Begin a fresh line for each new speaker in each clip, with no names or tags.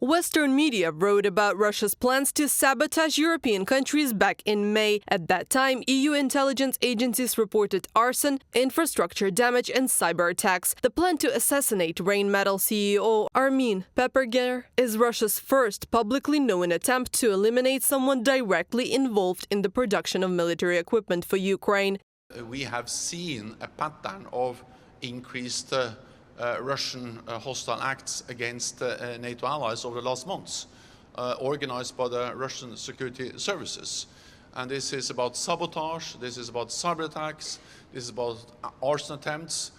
Western media wrote about Russia's plans to sabotage European countries back in May. At that time, EU intelligence agencies reported arson, infrastructure damage and cyber attacks. The plan to assassinate Rheinmetall CEO Armin Papperger is Russia's first publicly known attempt to eliminate someone directly involved in the production of military equipment for Ukraine.
We have seen a pattern of increased Russian hostile acts against NATO allies over the last months, organized by the Russian security services. And this is about sabotage, this is about cyber attacks, this is about arson attempts,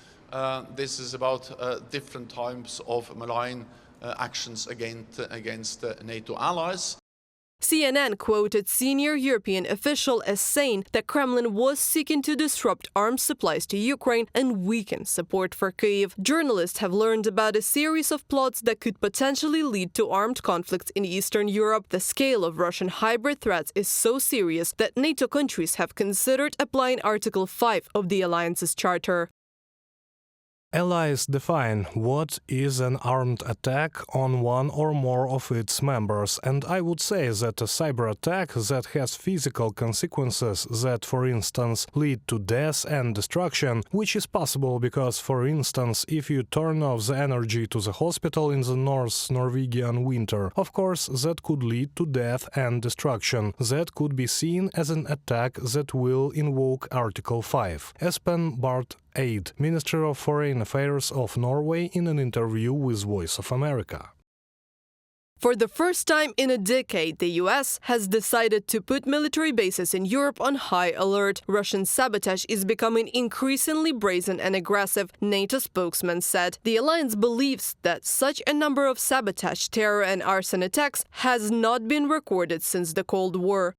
this is about different types of malign actions against NATO allies.
CNN quoted senior European official as saying that Kremlin was seeking to disrupt arms supplies to Ukraine and weaken support for Kyiv. Journalists have learned about a series of plots that could potentially lead to armed conflicts in Eastern Europe. The scale of Russian hybrid threats is so serious that NATO countries have considered applying Article 5 of the alliance's charter.
Allies define what is an armed attack on one or more of its members, and I would say that a cyber attack that has physical consequences that, for instance, lead to death and destruction, which is possible because, for instance, if you turn off the energy to the hospital in the North Norwegian winter, of course, that could lead to death and destruction. That could be seen as an attack that will invoke Article 5. Espen Barth Eide, Minister of Foreign Affairs of Norway, in an interview with Voice of America.
For the first time in a decade, the US has decided to put military bases in Europe on high alert. Russian sabotage is becoming increasingly brazen and aggressive, NATO spokesman said. The alliance believes that such a number of sabotage, terror and arson attacks has not been recorded since the Cold War.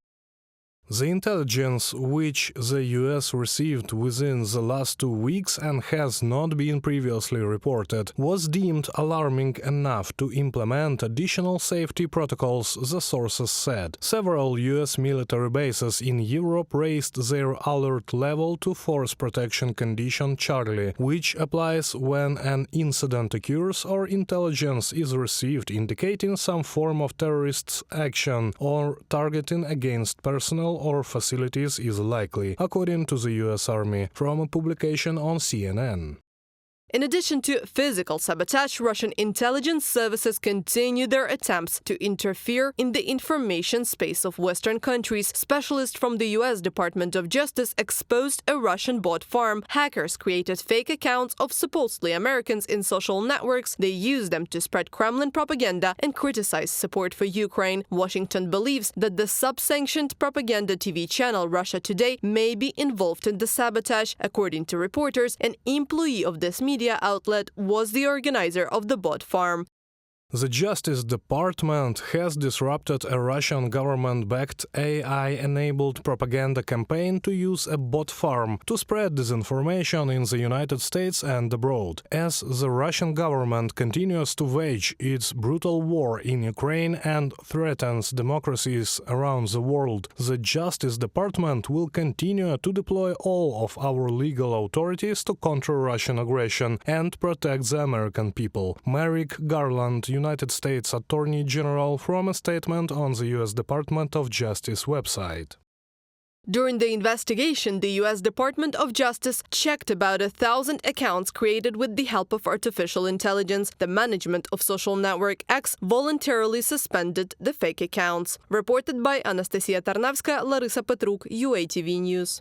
The intelligence which the US received within the last 2 weeks and has not been previously reported was deemed alarming enough to implement additional safety protocols, the sources said. Several US military bases in Europe raised their alert level to Force Protection Condition Charlie, which applies when an incident occurs or intelligence is received indicating some form of terrorist action or targeting against personnel or facilities is likely, according to the US Army, from a publication on CNN.
In addition to physical sabotage, Russian intelligence services continue their attempts to interfere in the information space of Western countries. Specialists from the US Department of Justice exposed a Russian bot farm. Hackers created fake accounts of supposedly Americans in social networks. They used them to spread Kremlin propaganda and criticize support for Ukraine. Washington believes that the sub-sanctioned propaganda TV channel Russia Today may be involved in the sabotage. According to reporters, an employee of this media outlet was the organizer of the bot farm.
The Justice Department has disrupted a Russian government-backed AI-enabled propaganda campaign to use a bot farm to spread disinformation in the United States and abroad. As the Russian government continues to wage its brutal war in Ukraine and threatens democracies around the world, the Justice Department will continue to deploy all of our legal authorities to counter Russian aggression and protect the American people. Merrick Garland, United States Attorney General, from a statement on the U.S. Department of Justice website.
During the investigation, the U.S. Department of Justice checked about 1,000 accounts created with the help of artificial intelligence. The management of social network X voluntarily suspended the fake accounts. Reported by Anastasia Tarnavska, Larisa Petruc, UATV News.